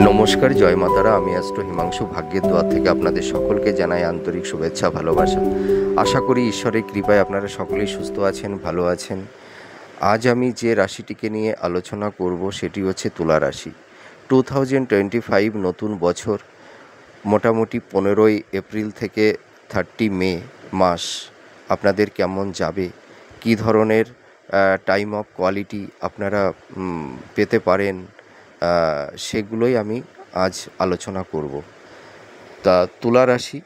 নমস্কার, জয় মাতারা। আমি অ্যাস্ট্রো হিমাংশু ভাগ্যের দুয়ার থেকে আপনাদের সকলকে জানাই আন্তরিক শুভেচ্ছা, ভালোবাসা। আশা করি ঈশ্বরের কৃপায় আপনারা সকলেই সুস্থ আছেন, ভালো আছেন। আজ আমি যে রাশিটিকে নিয়ে আলোচনা করব সেটি হচ্ছে তুলা রাশি। 2025 নতুন বছর, মোটামুটি 15ই এপ্রিল থেকে 30 মে মাস আপনাদের কেমন যাবে, কী ধরনের টাইম অফ কোয়ালিটি আপনারা পেতে পারেন, সেগুলোই আমি আজ আলোচনা করব। তা তুলা রাশি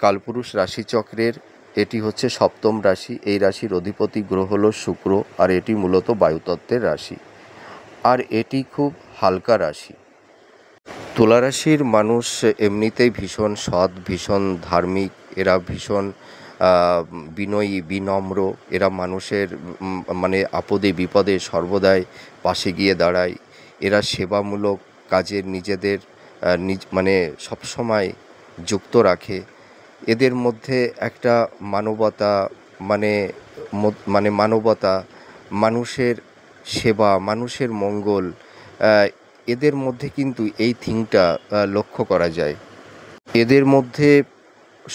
কালপুরুষ রাশিচক্রের এটি হচ্ছে সপ্তম রাশি। এই রাশির অধিপতি গ্রহ হল শুক্র, আর এটি মূলত বায়ুতত্ত্বের রাশি, আর এটি খুব হালকা রাশি। তুলা রাশির মানুষ এমনিতেই ভীষণ সৎ, ভীষণ ধার্মিক, এরা ভীষণ বিনয়ী, বিনম্র। এরা মানুষের মানে আপদে বিপদে সর্বদাই পাশে গিয়ে দাঁড়ায়। এরা সেবামূলক কাজে নিজেদের মানে সবসময় যুক্ত রাখে। এদের মধ্যে একটা মানবতা, মানে মানবতা, মানুষের সেবা, মানুষের মঙ্গল, এদের মধ্যে কিন্তু এই থিংটা লক্ষ্য করা যায়। এদের মধ্যে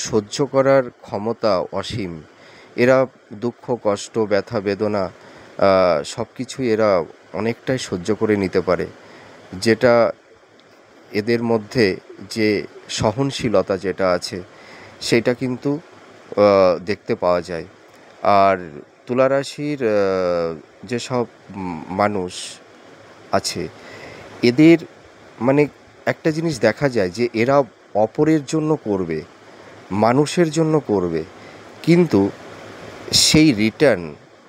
সহ্য করার ক্ষমতা অসীম। এরা দুঃখ, কষ্ট, ব্যথা, বেদনা সব কিছুই এরা অনেকটাই সহ্য করে নিতে পারে, যেটা এদের মধ্যে যে সহনশীলতা যেটা আছে সেটা কিন্তু দেখতে পাওয়া যায়। আর তুলা রাশির যেসব মানুষ আছে, এদের মানে একটা জিনিস দেখা যায় যে এরা অপরের জন্য করবে, মানুষের জন্য করবে, কিন্তু সেই রিটার্ন,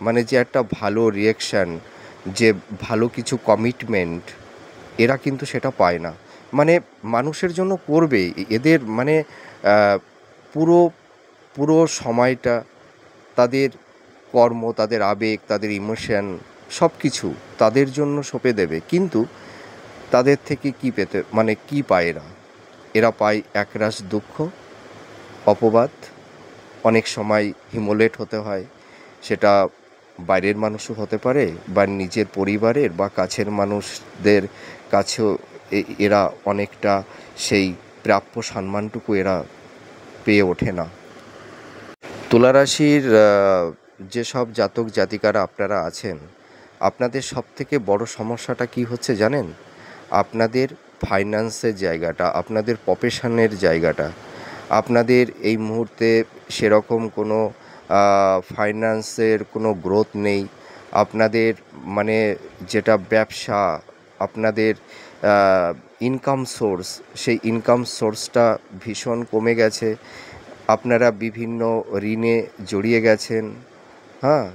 মানে যে একটা ভালো রিয়াকশান, যে ভালো কিছু কমিটমেন্ট, এরা কিন্তু সেটা পায় না। মানে মানুষের জন্য করবে, এদের মানে পুরো পুরো সময়টা তাদের কর্ম, তাদের আবেগ, তাদের ইমোশন সব কিছু তাদের জন্য সঁপে দেবে, কিন্তু তাদের থেকে কী পেতে, মানে কী পায় এরা? এরা পায় একরাশ দুঃখ, অপবাদ, অনেক সময় হিমোলেট হতে হয়। সেটা বাইরের মানুষও হতে পারে, বা নিজের পরিবারের বা কাছের মানুষদের কাছেও এরা অনেকটা সেই প্রাপ্য সম্মানটুকু এরা পেয়ে ওঠে না। তুলা রাশির যেসব জাতক জাতিকারা আপনারা আছেন, আপনাদের সবথেকে বড় সমস্যাটা কি হচ্ছে জানেন? আপনাদের ফাইন্যান্সের জায়গাটা, আপনাদের প্রফেশনের জায়গাটা। আপনাদের এই মুহূর্তে সেরকম কোনো ফাইন্যান্সের কোনো গ্রোথ নেই। আপনাদের মানে যেটা ব্যবসা, আপনাদের ইনকাম সোর্স, সেই ইনকাম সোর্সটা ভীষণ কমে গেছে। আপনারা বিভিন্ন ঋণে জড়িয়ে গেছেন, হ্যাঁ।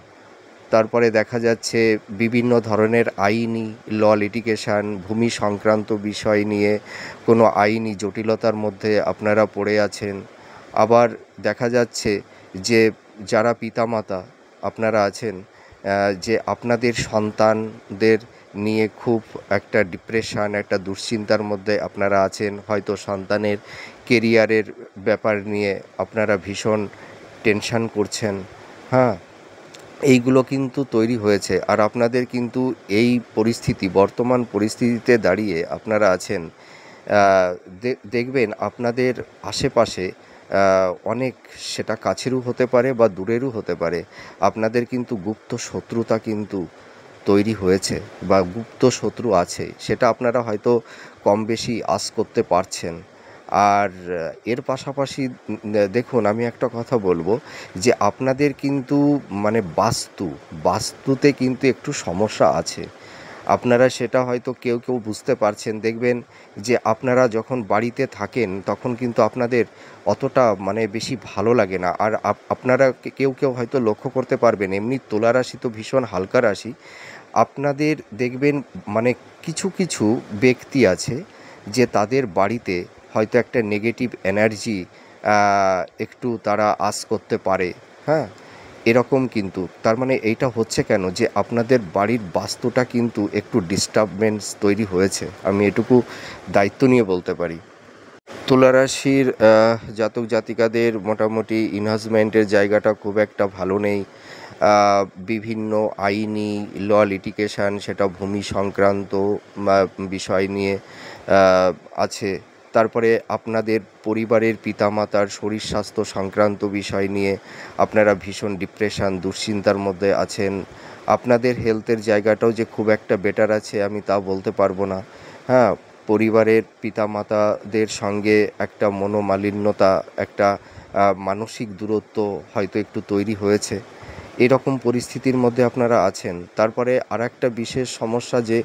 তারপরে দেখা যাচ্ছে বিভিন্ন ধরনের আইনি লিটিগেশন, ভূমি সংক্রান্ত বিষয় নিয়ে কোনো আইনি জটিলতার মধ্যে আপনারা পড়ে আছেন। আবার দেখা যাচ্ছে যে যারা পিতামাতা আপনারা আছেন, যে আপনাদের সন্তানদের নিয়ে খুব একটা ডিপ্রেশন, একটা দুশ্চিন্তার মধ্যে আপনারা আছেন। হয়তো সন্তানের কেরিয়ারের ব্যাপার নিয়ে আপনারা ভীষণ টেনশন করছেন, হ্যাঁ। এইগুলো কিন্তু তৈরি হয়েছে, আর আপনাদের কিন্তু এই পরিস্থিতি, বর্তমান পরিস্থিতিতে দাঁড়িয়ে আপনারা আছেন, দেখবেন আপনাদের আশেপাশে অনেক, সেটা কাছেরও হতে পারে বা দূরেরও হতে পারে, আপনাদের কিন্তু গুপ্ত শত্রুতা কিন্তু তৈরি হয়েছে বা গুপ্ত শত্রু আছে, সেটা আপনারা হয়তো কম বেশি আঁচ করতে পারছেন। আর এর পাশাপাশি দেখুন, আমি একটা কথা বলবো, যে আপনাদের কিন্তু মানে বাস্তুতে কিন্তু একটু সমস্যা আছে। আপনারা সেটা হয়তো কেউ কেউ বুঝতে পারছেন। দেখবেন যে আপনারা যখন বাড়িতে থাকেন তখন কিন্তু আপনাদের অতটা মানে বেশি ভালো লাগে না। আর আপনারা কেউ কেউ হয়তো লক্ষ্য করতে পারবেন, এমনি তুলা রাশি তো ভীষণ হালকা রাশি। আপনাদের দেখবেন মানে কিছু কিছু ব্যক্তি আছে যে তাদের বাড়িতে হয়তো একটা নেগেটিভ এনার্জি একটু তারা আস করতে পারে, হ্যাঁ। এরকম কিন্তু তার মানে এইটা হচ্ছে কেন, যে আপনাদের বাড়ির বাস্তুটা কিন্তু একটু ডিস্টারবেন্স তৈরি হয়েছে, আমি এটুকু দায়িত্ব নিয়ে বলতে পারি। তুলা রাশির জাতক জাতিকাদের মোটামুটি ইনভেস্টমেন্টের জায়গাটা খুব একটা ভালো নেই। বিভিন্ন আইনি লিটিগেশন, সেটা ভূমি সংক্রান্ত বিষয় নিয়ে, আছে। তারপরে আপনাদের পরিবারের পিতামাতার শরীর স্বাস্থ্য সংক্রান্ত বিষয় নিয়ে আপনারা ভীষণ ডিপ্রেশন দুশ্চিন্তার মধ্যে আছেন। আপনাদের হেলথের জায়গাটাও যে খুব একটা বেটার আছে আমি তা বলতে পারবো না। হ্যাঁ, পরিবারের পিতামাতাদের সঙ্গে একটা মনোমালিন্যতা, একটা মানসিক দূরত্ব হয়তো একটু তৈরি হয়েছে। এরকম পরিস্থিতির মধ্যে আপনারা আছেন। তারপরে আরেকটা বিশেষ সমস্যা যে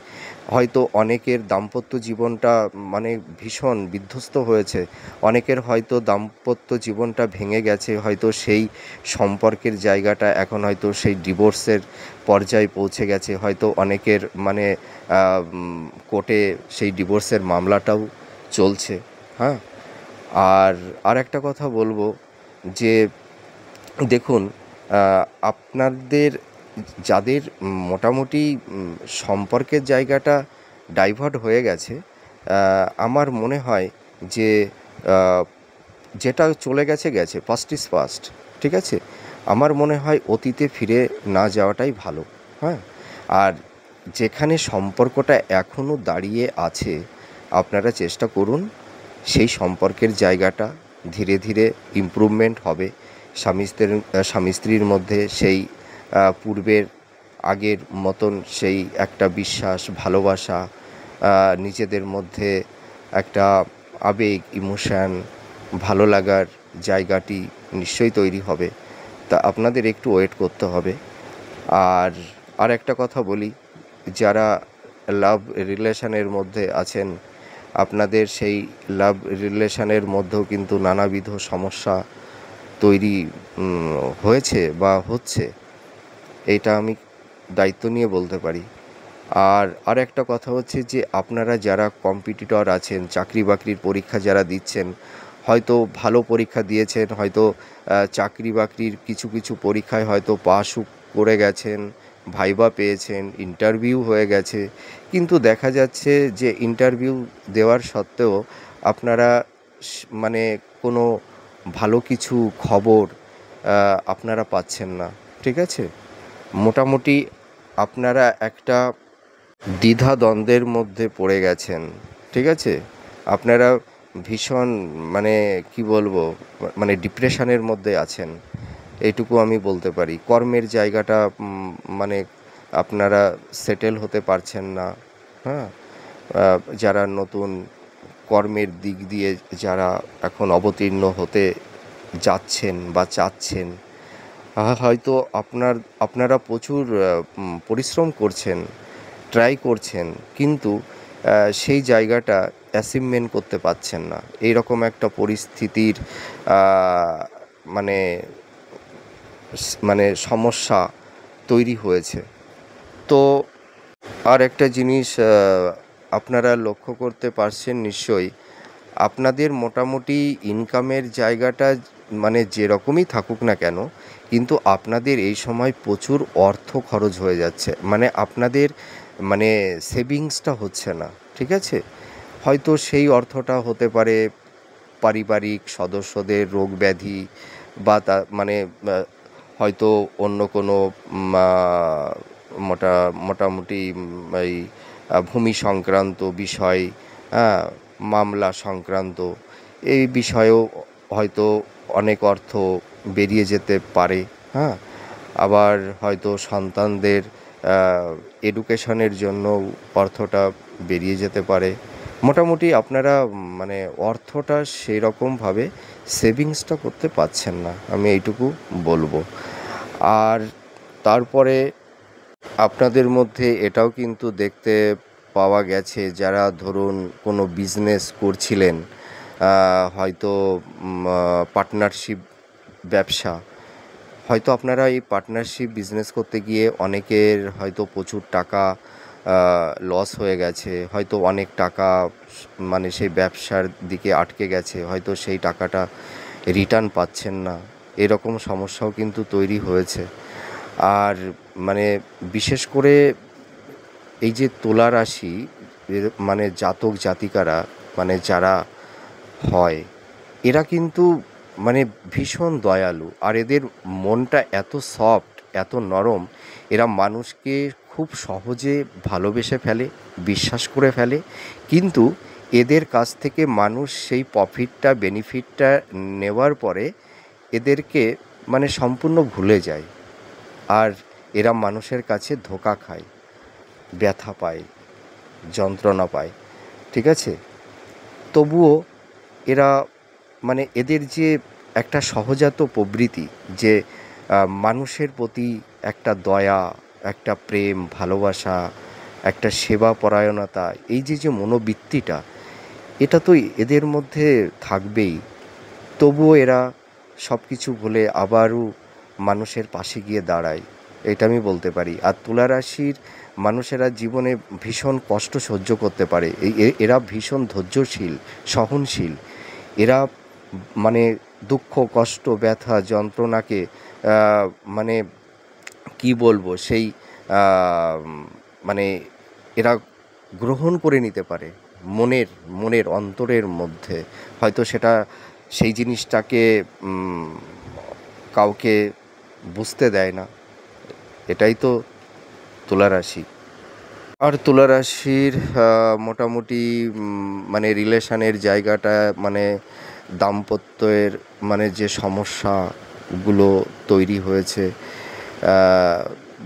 হয়তো অনেকের দাম্পত্য জীবনটা মানে ভীষণ বিধ্বস্ত হয়েছে। অনেকের হয়তো দাম্পত্য জীবনটা ভেঙে গেছে, হয়তো সেই সম্পর্কের জায়গাটা এখন হয়তো সেই ডিভোর্সের পর্যায়ে পৌঁছে গেছে। হয়তো অনেকের মানে কোর্টে সেই ডিভোর্সের মামলাটাও চলছে। হ্যাঁ, আর আরেকটা কথা বলবো যে দেখুন, আপনাদের যাদের মোটামুটি সম্পর্কের জায়গাটা ডাইভার্ট হয়ে গেছে, আমার মনে হয় যে যেটা চলে গেছে গেছে, পাস্ট ইজ পাস্ট, ঠিক আছে? আমার মনে হয় অতীতে ফিরে না যাওয়াটাই ভালো। হ্যাঁ, আর যেখানে সম্পর্কটা এখনও দাঁড়িয়ে আছে আপনারা চেষ্টা করুন সেই সম্পর্কের জায়গাটা ধীরে ধীরে ইমপ্রুভমেন্ট হবে। স্বামী স্ত্রীর মধ্যে সেই পূর্বের আগের মতন সেই একটা বিশ্বাস ভালোবাসা, নিজেদের মধ্যে একটা আবেগ ইমোশান ভালো লাগার জায়গাটি নিশ্চয়ই তৈরি হবে। তা আপনাদের একটু ওয়েট করতে হবে। আর আরেকটা কথা বলি, যারা লাভ রিলেশনের মধ্যে আছেন আপনাদের সেই লাভ রিলেশনের মধ্যেও কিন্তু নানাবিধ সমস্যা তৈরি হয়েছে বা হচ্ছে, এটা আমি দায়িত্ব নিয়ে বলতে পারি। আর আরেকটা কথা হচ্ছে যে আপনারা যারা কম্পিটিটর আছেন, চাকরি বাকরির পরীক্ষা যারা দিচ্ছেন, হয়তো ভালো পরীক্ষা দিয়েছেন, হয়তো চাকরি বাকরির কিছু কিছু পরীক্ষায় হয়তো পাসও করে গেছেন, ভাইবা পেয়েছেন, ইন্টারভিউ হয়ে গেছে, কিন্তু দেখা যাচ্ছে যে ইন্টারভিউ দেওয়ার সত্ত্বেও আপনারা মানে কোনো ভালো কিছু খবর আপনারা পাচ্ছেন না, ঠিক আছে? মোটামুটি আপনারা একটা দ্বিধাদ্বন্দ্বের মধ্যে পড়ে গেছেন, ঠিক আছে? আপনারা ভীষণ মানে কি বলবো, মানে ডিপ্রেশনের মধ্যে আছেন, এইটুকু আমি বলতে পারি। কর্মের জায়গাটা মানে আপনারা সেটেল হতে পারছেন না। হ্যাঁ, যারা নতুন কর্মের দিক দিয়ে যারা এখন অবতীর্ণ হতে যাচ্ছেন বা চাচ্ছেন, হয়তো আপনারা প্রচুর পরিশ্রম করছেন, ট্রাই করছেন, কিন্তু সেই জায়গাটা অ্যাচিভমেন্ট করতে পারছেন না। এইরকম একটা পরিস্থিতির মানে মানে সমস্যা তৈরি হয়েছে। তো আর একটা জিনিস আপনারা লক্ষ্য করতে পারছেন নিশ্চয়ই, আপনাদের মোটামুটি ইনকামের জায়গাটা মানে যেরকমই থাকুক না কেন, কিন্তু আপনাদের এই সময় প্রচুর অর্থ খরচ হয়ে যাচ্ছে। মানে আপনাদের মানে সেভিংসটা হচ্ছে না, ঠিক আছে? হয়তো সেই অর্থটা হতে পারে পারিবারিক সদস্যদের রোগ ব্যাধি বা মানে হয়তো অন্য কোনো মোটামুটি এই ভূমি সংক্রান্ত বিষয়, হ্যাঁ, মামলা সংক্রান্ত এই বিষয়েও হয়তো অনেক অর্থ বেরিয়ে যেতে পারে। হ্যাঁ, আবার হয়তো সন্তানদের এডুকেশনের জন্য অর্থটা বেরিয়ে যেতে পারে। মোটামুটি আপনারা মানে অর্থটা সেই রকমভাবে সেভিংসটা করতে পারছেন না, আমি এইটুকু বলবো। আর তারপরে আপনাদের মধ্যে এটাও কিন্তু দেখতে পাওয়া গেছে, যারা ধরুন কোনো বিজনেস করছিলেন, হয়তো পার্টনারশিপ ব্যবসা, হয়তো আপনারা এই পার্টনারশিপ বিজনেস করতে গিয়ে অনেকের হয়তো প্রচুর টাকা লস হয়ে গেছে, হয়তো অনেক টাকা মানে সেই ব্যবসার দিকে আটকে গেছে, হয়তো সেই টাকাটা রিটার্ন পাচ্ছেন না, এরকম সমস্যাও কিন্তু তৈরি হয়েছে। আর মানে বিশেষ করে এই যে তুলা রাশি মানে জাতক জাতিকারা মানে যারা হয়, এরা কিন্তু মানে ভীষণ দয়ালু, আর এদের মনটা এত সফট, এত নরম, এরা মানুষকে খুব সহজে ভালোবেসে ফেলে, বিশ্বাস করে ফেলে। কিন্তু এদের কাছ থেকে মানুষ সেই প্রফিটটা বেনিফিটটা নেওয়ার পরে এদেরকে মানে সম্পূর্ণ ভুলে যায়, আর এরা মানুষের কাছে ধোঁকা খায়, ব্যথা পায়, যন্ত্রণা পায়, ঠিক আছে। তবুও এরা মানে এদের যে একটা সহজাত প্রবৃত্তি, যে মানুষের প্রতি একটা দয়া, একটা প্রেম, ভালোবাসা, একটা সেবা পরায়ণতা, এই যে মনোবৃত্তিটা, এটা তো এদের মধ্যে থাকবেই। তবুও এরা সব কিছু ভুলে আবারও মানুষের পাশে গিয়ে দাঁড়ায়, এটা আমি বলতে পারি। আর তুলা রাশির মানুষেরা জীবনে ভীষণ কষ্ট সহ্য করতে পারে, এরা ভীষণ ধৈর্যশীল, সহনশীল। এরা মানে দুঃখ, কষ্ট, ব্যথা, যন্ত্রণাকে মানে কি বলবো, সেই মানে এরা গ্রহণ করে নিতে পারে মনের মনের অন্তরের মধ্যে। হয়তো সেটা সেই জিনিসটাকে কাউকে বুঝতে দেয় না। এটাই তো তুলা রাশি। আর তুলা রাশির মোটামুটি মানে রিলেশনের জায়গাটা, মানে দাম্পত্যের মানে যে সমস্যাগুলো তৈরি হয়েছে,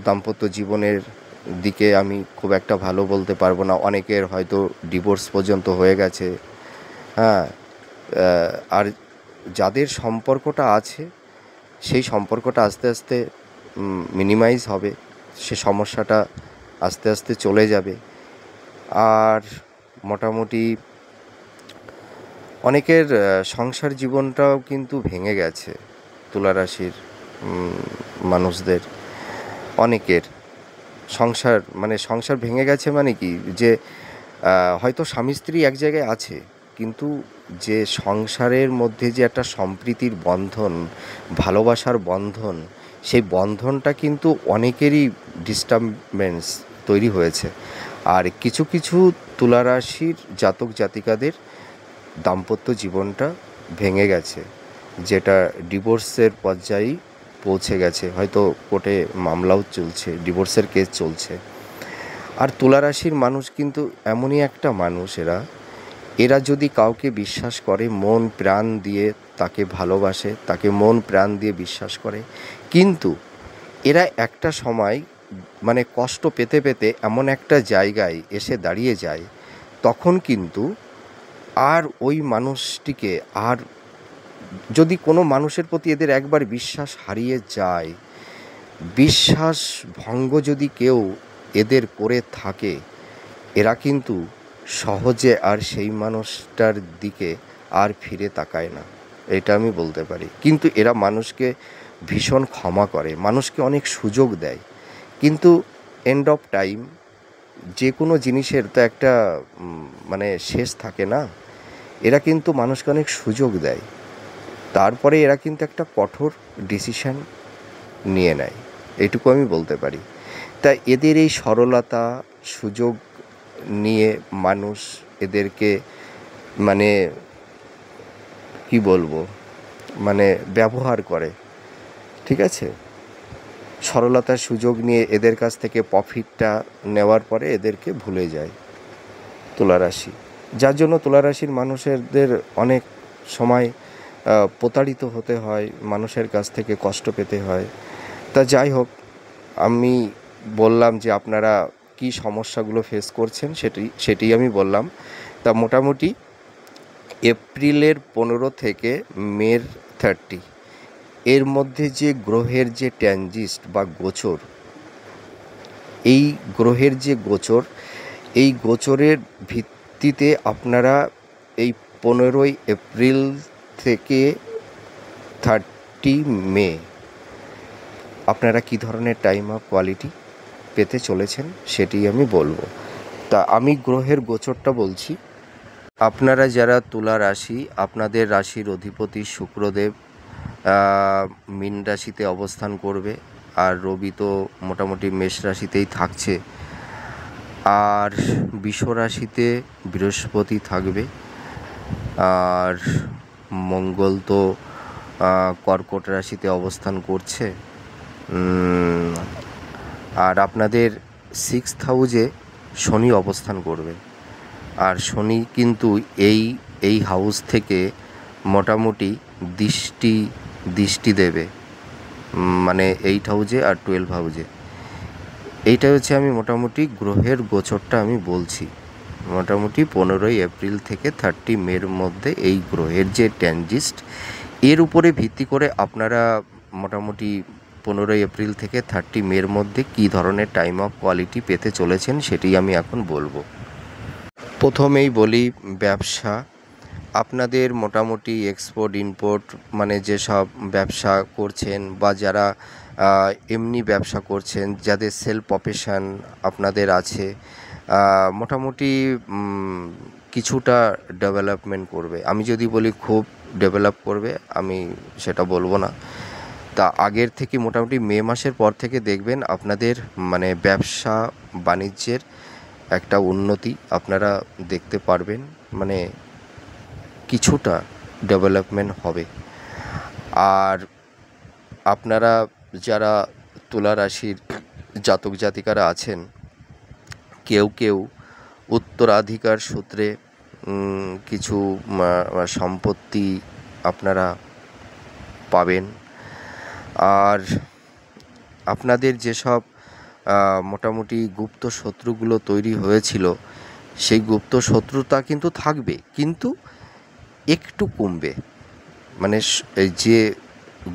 দাম্পত্য জীবনের দিকে আমি খুব একটা ভালো বলতে পারবো না। অনেকের হয়তো ডিভোর্স পর্যন্ত হয়ে গেছে, হ্যাঁ। আর যাদের সম্পর্কটা আছে, সেই সম্পর্কটা আস্তে আস্তে মিনিমাইজ হবে, সে সমস্যাটা আস্তে আস্তে চলে যাবে। আর মোটামুটি অনেকের সংসার জীবনটাও কিন্তু ভেঙে গেছে, তুলা রাশির মানুষদের অনেকের সংসার ভেঙে গেছে। মানে কি, যে হয়তো স্বামী স্ত্রী এক জায়গায় আছে, কিন্তু যে সংসারের মধ্যে যে একটা সম্প্রীতির বন্ধন, ভালোবাসার বন্ধন, সেই বন্ধনটা কিন্তু অনেকেরই ডিস্টার্বেন্স তৈরি হয়েছে। আর কিছু কিছু তুলা রাশির জাতক জাতিকাদের দাম্পত্য জীবনটা ভেঙে গেছে, যেটা ডিভোর্সের পর্যায়ে পৌঁছে গেছে, হয়তো কোর্টে মামলাও চলছে, ডিভোর্সের কেস চলছে। আর তুলা রাশির মানুষ কিন্তু এমনই একটা মানুষ, এরা যদি কাউকে বিশ্বাস করে, মন প্রাণ দিয়ে তাকে ভালোবাসে, তাকে মন প্রাণ দিয়ে বিশ্বাস করে, কিন্তু এরা একটা সময় মানে কষ্ট পেতে পেতে এমন একটা জায়গায় এসে দাঁড়িয়ে যায়, তখন কিন্তু আর ওই মানুষটিকে আর, যদি কোনো মানুষের প্রতি এদের একবার বিশ্বাস হারিয়ে যায়, বিশ্বাস ভঙ্গ যদি কেউ এদের করে থাকে, এরা কিন্তু সহজে আর সেই মানুষটার দিকে আর ফিরে তাকায় না, এটা আমি বলতে পারি। কিন্তু এরা মানুষকে ভীষণ ক্ষমা করে, মানুষকে অনেক সুযোগ দেয়, কিন্তু এন্ড অফ টাইম যে কোনো জিনিসের তো একটা মানে শেষ থাকে না। এরা কিন্তু মানুষকে অনেক সুযোগ দেয়, তারপরে এরা কিন্তু একটা কঠোর ডিসিশান নিয়ে নেয়, এইটুকু আমি বলতে পারি। তাই এদের এই সরলতা, সুযোগ নিয়ে মানুষ এদেরকে মানে কি বলবো, মানে ব্যবহার করে, ঠিক আছে। সরলতার সুযোগ নিয়ে এদের কাছ থেকে প্রফিটটা নেওয়ার পরে এদেরকে ভুলে যায় তুলা রাশি, যার জন্য তুলা রাশির মানুষদের অনেক সময় প্রতারিত হতে হয়, মানুষের কাছ থেকে কষ্ট পেতে হয়। তা যাই হোক, আমি বললাম যে আপনারা কী সমস্যাগুলো ফেস করছেন, সেটি আমি বললাম। তা মোটামুটি এপ্রিলের 15 থেকে মের 30 এর মধ্যে যে গ্রহের যে ট্রানজিট বা গোচর, এই গ্রহের যে গোচর, এই গোচরের ভিত্তিতে আপনারা এই 15 এপ্রিল থেকে 30 মে আপনারা কী ধরনের টাইম অফ কোয়ালিটি পেতে চলেছেন সেটি আমি বলবো। তা আমি গ্রহের গোচরটা বলছি। আপনারা যারা তুলা রাশি, আপনাদের রাশির অধিপতি শুক্রদেব মীন রাশিতে অবস্থান করবে, আর রবি তো মোটামুটি মেষ রাশিতেই থাকছে, আর বৃষ রাশিতে বৃহস্পতি থাকবে, আর মঙ্গল তো কর্কট রাশিতে অবস্থান করছে, আর আপনাদের 6th হাউসে শনি অবস্থান করবে। আর শনি কিন্তু এই এই হাউস থেকে মোটামুটি দৃষ্টি দৃষ্টি দেবে, মানে 8 হাউজে আর 12 হাউজে। এইটা হচ্ছে আমি মোটামুটি গ্রহের গোচরটা আমি বলছি। মোটামুটি 15ই এপ্রিল থেকে 30 মের মধ্যে এই গ্রহের যে ট্রানজিট, এর উপরে ভিত্তি করে আপনারা মোটামুটি 15ই এপ্রিল থেকে 30 মের মধ্যে কী ধরনের টাইম অফ কোয়ালিটি পেতে চলেছেন সেটি আমি এখন বলবো। প্রথমেই বলি ব্যবসা। আপনাদের মোটামুটি এক্সপোর্ট ইম্পোর্ট মানে যেসব ব্যবসা করছেন বা যারা এমনি ব্যবসা করছেন, যাদের সেল প্রফেশন আপনাদের আছে, মোটামুটি কিছুটা ডেভেলপমেন্ট করবে। আমি যদি বলি খুব ডেভেলপ করবে, আমি সেটা বলবো না। তা আগের থেকে মোটামুটি মে মাসের পর থেকে দেখবেন আপনাদের মানে ব্যবসা বাণিজ্যের একটা উন্নতি আপনারা দেখতে পারবেন, মানে কিছুটা ডেভেলপমেন্ট হবে। আর আপনারা যারা তুলা রাশির জাতক জাতিকারা আছেন, কেউ কেউ উত্তরাধিকার সূত্রে কিছু সম্পত্তি আপনারা পাবেন। আর আপনাদের যেসব মোটামুটি গুপ্ত শত্রুগুলো তৈরি হয়েছিল, সেই গুপ্ত শত্রুতা কিন্তু থাকবে, কিন্তু একটু কমবে। মানে এই যে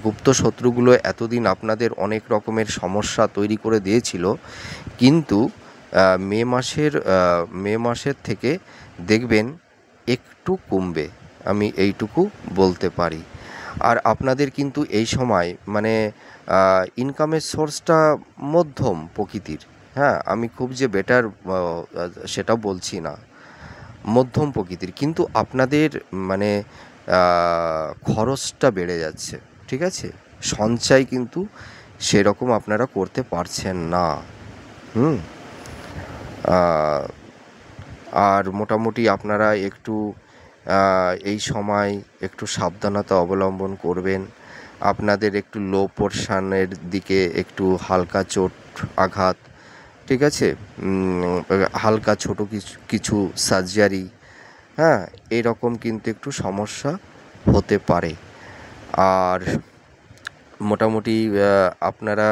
গুপ্ত শত্রুগুলো এতদিন আপনাদের অনেক রকমের সমস্যা তৈরি করে দিয়েছিল, কিন্তু মে মাসের থেকে দেখবেন একটু কমবে, আমি এইটুকু বলতে পারি। আর আপনাদের কিন্তু এই সময় মানে ইনকামের সোর্সটা মধ্যম প্রকৃতির। হ্যাঁ, আমি খুব যে বেটার সেটা বলছি না, মধ্যম প্রকৃতির, কিন্তু আপনাদের মানে খরচটা বেড়ে যাচ্ছে, ঠিক আছে? সঞ্চয় কিন্তু সেরকম আপনারা করতে পারছেন না। আর মোটামুটি আপনারা একটু এই সময় একটু সাবধানতা অবলম্বন করবেন। আপনাদের একটু লো পোর্শনের দিকে একটু হালকা চোট আঘাত, ঠিক আছে, হালকা ছোটো কিছু সার্জারি, হ্যাঁ, এরকম কিন্তু একটু সমস্যা হতে পারে। আর মোটামুটি আপনারা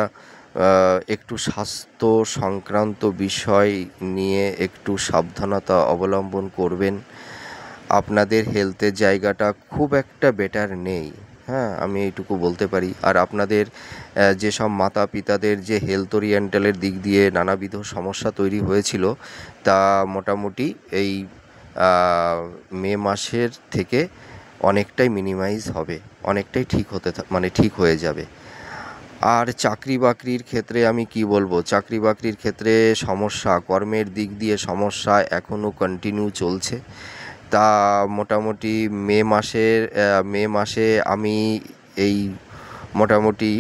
একটু স্বাস্থ্য সংক্রান্ত বিষয় নিয়ে একটু সাবধানতা অবলম্বন করবেন। আপনাদের হেলথের জায়গাটা খুব একটা বেটার নেই, হ্যাঁ, আমি এইটুকু বলতে পারি। আর আপনাদের যেসব মাতা পিতাদের যে হেলথ ওরিয়েন্টালের দিক দিয়ে নানাবিধ সমস্যা তৈরি হয়েছিল, তা মোটামুটি এই মে মাসের থেকে অনেকটাই মিনিমাইজ হবে, অনেকটাই ঠিক হয়ে যাবে। আর চাকরি বাকরির ক্ষেত্রে আমি কি বলবো, চাকরি বাকরির ক্ষেত্রে সমস্যা, কর্মের দিক দিয়ে সমস্যা এখনও কন্টিনিউ চলছে। তা মোটামুটি মে মাসে আমি এই মোটামুটি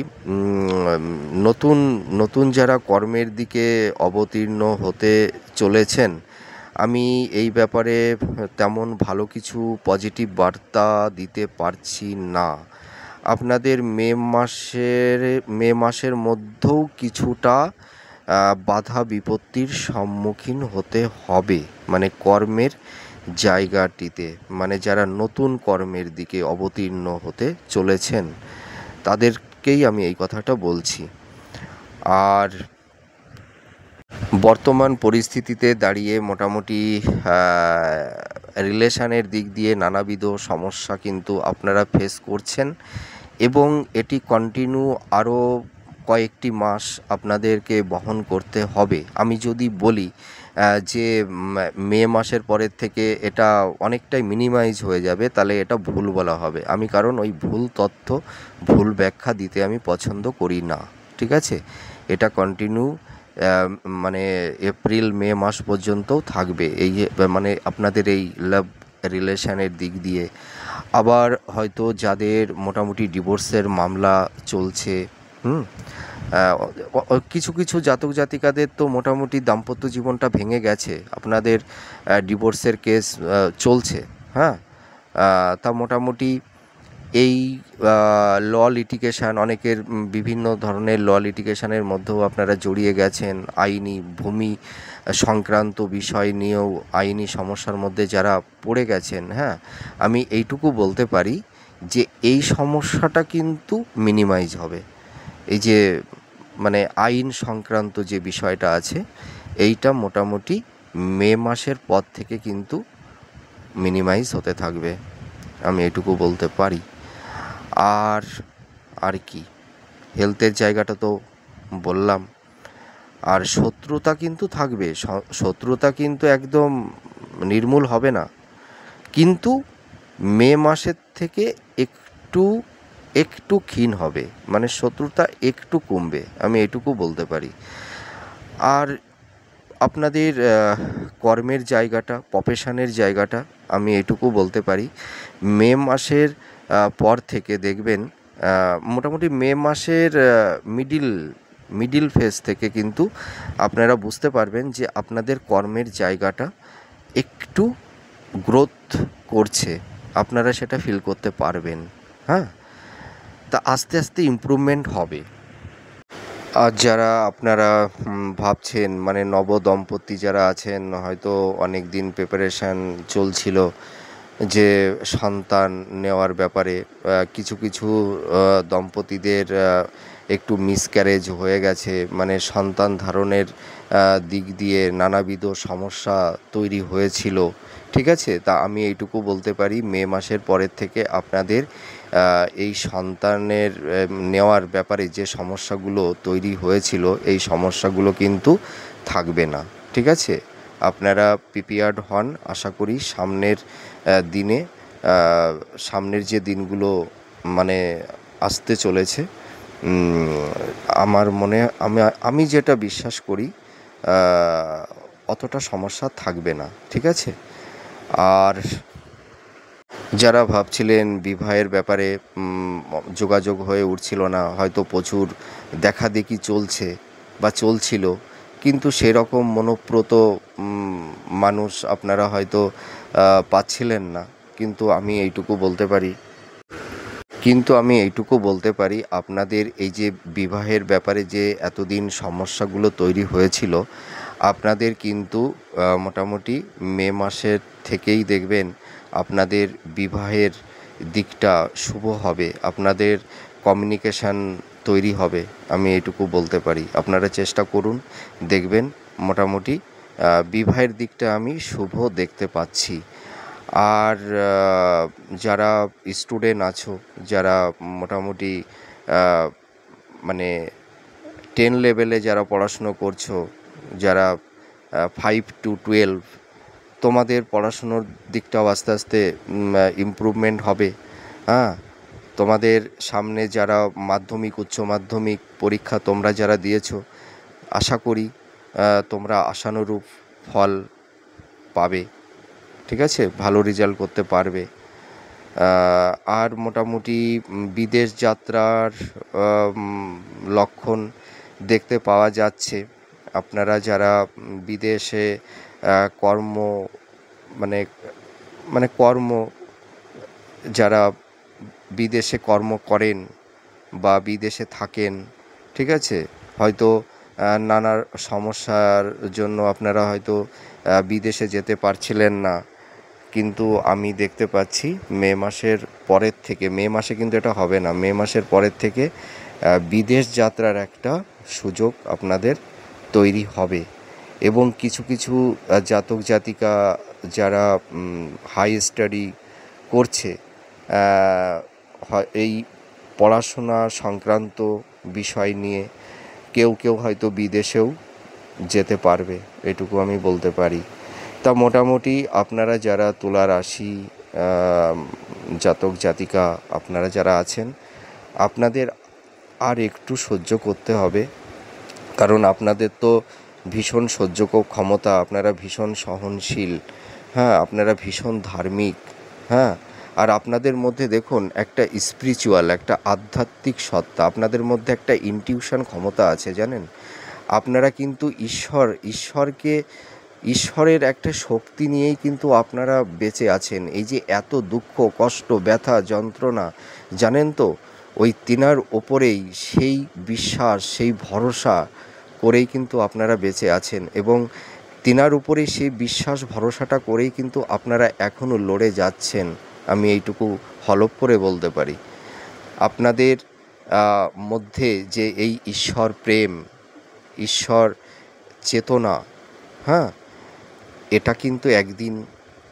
নতুন যারা কর্মের দিকে অবতীর্ণ হতে চলেছেন, আমি এই ব্যাপারে তেমন ভালো কিছু পজিটিভ বার্তা দিতে পারছি না। আপনাদের মে মাসের মধ্যেও কিছুটা বাধা বিপত্তির সম্মুখীন হতে হবে, মানে কর্মের জায়গাটিতে, মানে যারা নতুন কর্মের দিকে অবতীর্ণ হতে চলেছেন তাদেরকেই আমি এই কথাটা বলছি। আর বর্তমান পরিস্থিতিতে দাঁড়িয়ে মোটামুটি রিলেশানের দিক দিয়ে নানাবিধ সমস্যা কিন্তু আপনারা ফেস করছেন, এবং এটি কন্টিনিউ আরও কয়েকটি মাস আপনাদেরকে বহন করতে হবে। আমি যদি বলি যে মে মাসের পরের থেকে এটা অনেকটাই মিনিমাইজ হয়ে যাবে, তাহলে এটা ভুল বলা হবে। আমি কারণ ওই ভুল তথ্য, ভুল ব্যাখ্যা দিতে আমি পছন্দ করি না, ঠিক আছে? এটা কন্টিনিউ মানে এপ্রিল মে মাস পর্যন্তও থাকবে, এই মানে আপনাদের এই লাভ রিলেশানের দিক দিয়ে। আবার হয়তো যাদের মোটামুটি ডিভোর্সের মামলা চলছে, কিছু জাতক জাতিকাদের তো মোটামুটি দাম্পত্য জীবনটা ভেঙে গেছে, আপনাদের ডিভোর্সের কেস চলছে, হ্যাঁ, তা মোটামুটি এই ল লিটিগেশন, অনেকের বিভিন্ন ধরনের ল লিটিগেশনের মধ্যেও আপনারা জড়িয়ে গেছেন, আইনি ভূমি সংক্রান্ত বিষয় নিয়েও আইনি সমস্যার মধ্যে যারা পড়ে গেছেন, হ্যাঁ, আমি এইটুকু বলতে পারি যে এই সমস্যাটা কিন্তু মিনিমাইজ হবে। এই যে মানে আইন সংক্রান্ত যে বিষয়টা আছে, এইটা মোটামুটি মে মাসের পর থেকে কিন্তু মিনিমাইজ হতে থাকবে, আমি এটুকু বলতে পারি। আর আর কি, হেলথের জায়গাটা তো বললাম। আর শত্রুতা কিন্তু থাকবে, শত্রুতা কিন্তু একদম নির্মূল হবে না, কিন্তু মে মাসের থেকে একটু একটু ক্ষীণ হবে, মানে শত্রুতা একটু কমবে, আমি এটুকু বলতে পারি। আর আপনাদের কর্মের জায়গাটা, প্রফেশনের জায়গাটা, আমি এটুকু বলতে পারি মে মাসের পর থেকে দেখবেন মোটামুটি মে মাসের মিডিল ফেজ থেকে কিন্তু আপনারা বুঝতে পারবেন যে আপনাদের কর্মের জায়গাটা একটু গ্রোথ করছে, আপনারা সেটা ফিল করতে পারবেন। হ্যাঁ, তা আস্তে আস্তে ইমপ্রুভমেন্ট হবে। আর যারা আপনারা ভাবছেন, মানে নবদম্পতি যারা আছেন, হয়তো অনেক দিন প্রিপারেশান চলছিল যে সন্তান নেওয়ার ব্যাপারে, কিছু কিছু দম্পতিদের একটু মিসক্যারেজ হয়ে গেছে, মানে সন্তান ধারণের দিক দিয়ে নানাবিধ সমস্যা তৈরি হয়েছিল, ঠিক আছে। তা আমি এইটুকু বলতে পারি মে মাসের পরের থেকে আপনাদের এই সন্তানের নেওয়ার ব্যাপারে যে সমস্যাগুলো তৈরি হয়েছিল, এই সমস্যাগুলো কিন্তু থাকবে না, ঠিক আছে। আপনারা প্রিপেয়ার্ড হন, আশা করি সামনের দিনে, সামনের যে দিনগুলো মানে আসতে চলেছে, আমার মনে আমি যেটা বিশ্বাস করি অতটা সমস্যা থাকবে না, ঠিক আছে। আর যারা ভাবছিলেন বিবাহের ব্যাপারে যোগাযোগ হয়ে উঠছিল না, হয়তো প্রচুর দেখাদেখি চলছে বা চলছিল, কিন্তু সেরকম মনোপ্রত মানুষ আপনারা হয়তো পাচ্ছিলেন না, কিন্তু আমি এইটুকু বলতে পারি আপনাদের এই যে বিবাহের ব্যাপারে যে এতদিন সমস্যাগুলো তৈরি হয়েছিল, আপনাদের কিন্তু মোটামুটি মে মাসের থেকেই দেখবেন আপনাদের বিবাহের দিকটা শুভ হবে, আপনাদের কমিউনিকেশান তৈরি হবে, আমি এইটুকু বলতে পারি। আপনারা চেষ্টা করুন, দেখবেন মোটামুটি বিবাহের দিকটা আমি শুভ দেখতে পাচ্ছি। আর যারা স্টুডেন্ট আছো, যারা মোটামুটি মানে 10 লেভেলে যারা পড়াশুনো করছো, যারা 5 to 12, তোমাদের পড়াশুনোর দিকটাও আস্তে আস্তে ইমপ্রুভমেন্ট হবে। হ্যাঁ, তোমাদের সামনে যারা মাধ্যমিক, উচ্চ মাধ্যমিক পরীক্ষা তোমরা যারা দিয়েছো, আশা করি তোমরা আশানুরূপ ফল পাবে, ঠিক আছে, ভালো রেজাল্ট করতে পারবে। আর মোটামুটি বিদেশ যাত্রার লক্ষণ দেখতে পাওয়া যাচ্ছে। আপনারা যারা বিদেশে কর্ম মানে মানে কর্ম যারা বিদেশে কর্ম করেন বা বিদেশে থাকেন, ঠিক আছে, হয়তো নানা সমস্যার জন্য আপনারা হয়তো বিদেশে যেতে পারছিলেন না, কিন্তু আমি দেখতে পাচ্ছি মে মাসের পরের থেকে, মে মাসে কিন্তু এটা হবে না, মে মাসের পরের থেকে বিদেশ যাত্রার একটা সুযোগ আপনাদের তৈরি হবে। এবং কিছু কিছু জাতক জাতিকা যারা হাই স্টাডি করছে, এই পড়াশোনা সংক্রান্ত বিষয় নিয়ে কেউ কেউ হয়তো বিদেশেও যেতে পারবে, এটুকু আমি বলতে পারি। তা মোটামুটি আপনারা যারা তুলা রাশি জাতক জাতিকা আপনারা যারা আছেন, আপনাদের আর একটু সহ্য করতে হবে, কারণ আপনাদের তো ভীষণ সহ্য ক্ষমতা, আপনারা ভীষণ সহনশীল, হ্যাঁ, আপনারা ভীষণ ধার্মিক, হ্যাঁ। আর আপনাদের মধ্যে দেখুন একটা স্পিরিচুয়াল, একটা আধ্যাত্মিক সত্তা, আপনাদের মধ্যে একটা ইনটিউশন ক্ষমতা আছে, জানেন। আপনারা কিন্তু ঈশ্বরের একটা শক্তি নিয়েই কিন্তু আপনারা বেঁচে আছেন। এই যে এত দুঃখ কষ্ট ব্যথা যন্ত্রণা, জানেন তো, ওই তিনার ওপরেই সেই বিশ্বাস, সেই ভরসা করেই কিন্তু আপনারা বেঁচে আছেন। এবং তিনার উপরে সেই বিশ্বাস ভরসাটা করেই কিন্তু আপনারা এখনও লড়ে যাচ্ছেন। আমি এইটুকু হলফ করে বলতে পারি। আপনাদের মধ্যে যে এই ঈশ্বর প্রেম, ঈশ্বর চেতনা, হ্যাঁ, এটা কিন্তু একদিন,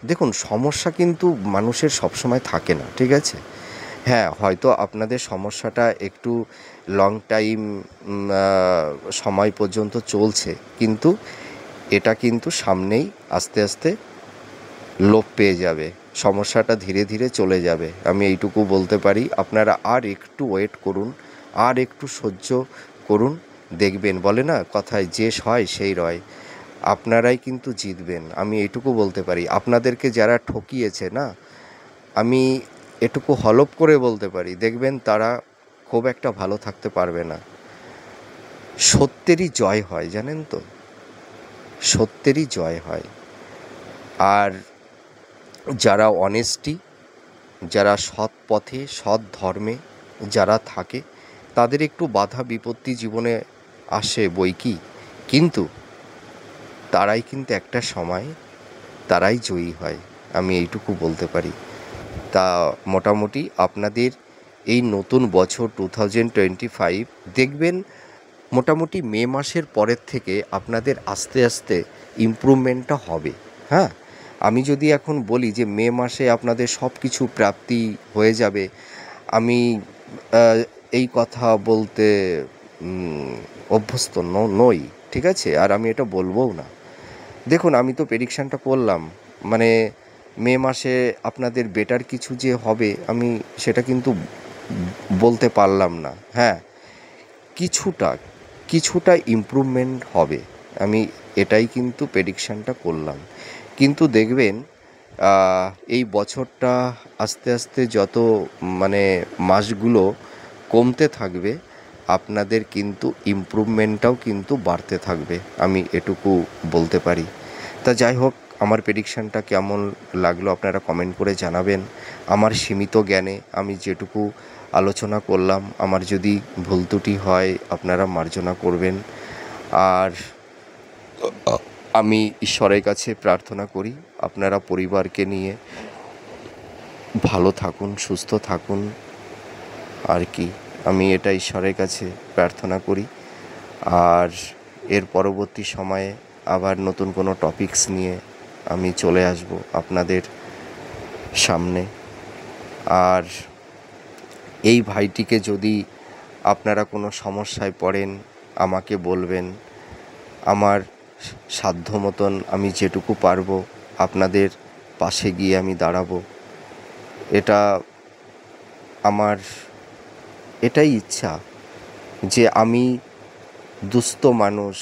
দেখুন, সমস্যা কিন্তু মানুষের সবসময় থাকে না, ঠিক আছে? হ্যাঁ, হয়তো আপনাদের সমস্যাটা একটু লং টাইম সময় পর্যন্ত চলছে, কিন্তু এটা কিন্তু সামনেই আস্তে আস্তে লোপ পেয়ে যাবে। সমস্যাটা ধীরে ধীরে চলে যাবে, আমি এইটুকু বলতে পারি। আপনারা আর একটু ওয়েট করুন, আর একটু সহ্য করুন। দেখবেন, বলে না কথায়, যে হয় সেই রয়। আপনারাই কিন্তু জিতবেন, আমি এইটুকু বলতে পারি। আপনাদেরকে যারা ঠকিয়েছে না, আমি এটুকু হলফ করে বলতে পারি, দেখবেন তারা খুব একটা ভালো থাকতে পারবে না। সত্যেরই জয় হয়, জানেন তো, সত্যেরই জয় হয়। আর যারা অনেস্টি, যারা সৎ পথে, সৎ ধর্মে যারা থাকে, তাদের একটু বাধা বিপত্তি জীবনে আসে বৈকি, কিন্তু তারাই কিন্তু একটা সময় তারাই জয়ী হয়, আমি এইটুকু বলতে পারি। তা মোটামুটি আপনাদের এই নতুন বছর 2025 দেখবেন মোটামুটি মে মাসের পরের থেকে আপনাদের আস্তে আস্তে ইমপ্রুভমেন্টটা হবে। হ্যাঁ, আমি যদি এখন বলি যে মে মাসে আপনাদের সব কিছু প্রাপ্তি হয়ে যাবে, আমি এই কথা বলতে অভ্যস্ত নই, ঠিক আছে? আর আমি এটা বলবোও না। দেখুন, আমি তো প্রেডিকশানটা করলাম, মানে মে মাসে আপনাদের বেটার কিছু যে হবে, আমি সেটা কিন্তু বলতে পারলাম না। হ্যাঁ, কিছুটা কিছুটা ইমপ্রুভমেন্ট হবে, আমি এটাই কিন্তু প্রেডিকশানটা করলাম। কিন্তু দেখবেন এই বছরটা আস্তে আস্তে যত মানে মাসগুলো কমতে থাকবে, আপনাদের কিন্তু ইমপ্রুভমেন্টটাও কিন্তু বাড়তে থাকবে, আমি এটুকু বলতে পারি। তা যাই হোক, আমার প্রেডিকশানটা কেমন লাগলো আপনারা কমেন্ট করে জানাবেন। আমার সীমিত জ্ঞানে আমি যেটুকু আলোচনা করলাম, আমার যদি ভুল ত্রুটি হয় আপনারা মার্জনা করবেন। আর আমি ঈশ্বরের কাছে প্রার্থনা করি আপনারা পরিবারকে নিয়ে ভালো থাকুন, সুস্থ থাকুন, আর কি, আমি এটা ঈশ্বরের কাছে প্রার্থনা করি। আর এর পরবর্তী সময়ে আবার নতুন কোনো টপিকস নিয়ে আমি চলে আসব আপনাদের সামনে। আর এই ভাইটিকে যদি আপনারা কোনো সমস্যায় পড়েন, আমাকে বলবেন। আমার সাধ্য মতন আমি যেটুকু পারবো আপনাদের পাশে গিয়ে আমি দাঁড়াবো। এটা আমার এটাই ইচ্ছা যে আমি দুস্থ মানুষ,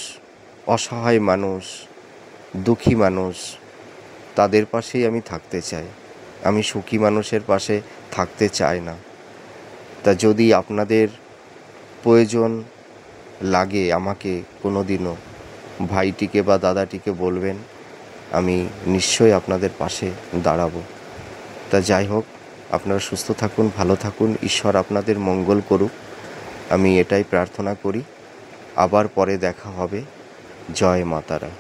অসহায় মানুষ, দুঃখী মানুষ, তাদের পাশেই আমি থাকতে চাই। আমি সুখী মানুষের পাশে থাকতে চাই না। তা যদি আপনাদের প্রয়োজন লাগে আমাকে কোনো দিনও, ভাইটিকে বা দাদাটিকে বলবেন, আমি নিশ্চয়ই আপনাদের পাশে দাঁড়াবো। তা যাই হোক, আপনারা সুস্থ থাকুন, ভালো থাকুন, ঈশ্বর আপনাদের মঙ্গল করুক, আমি এটাই প্রার্থনা করি। আবার পরে দেখা হবে। জয় মা তারা।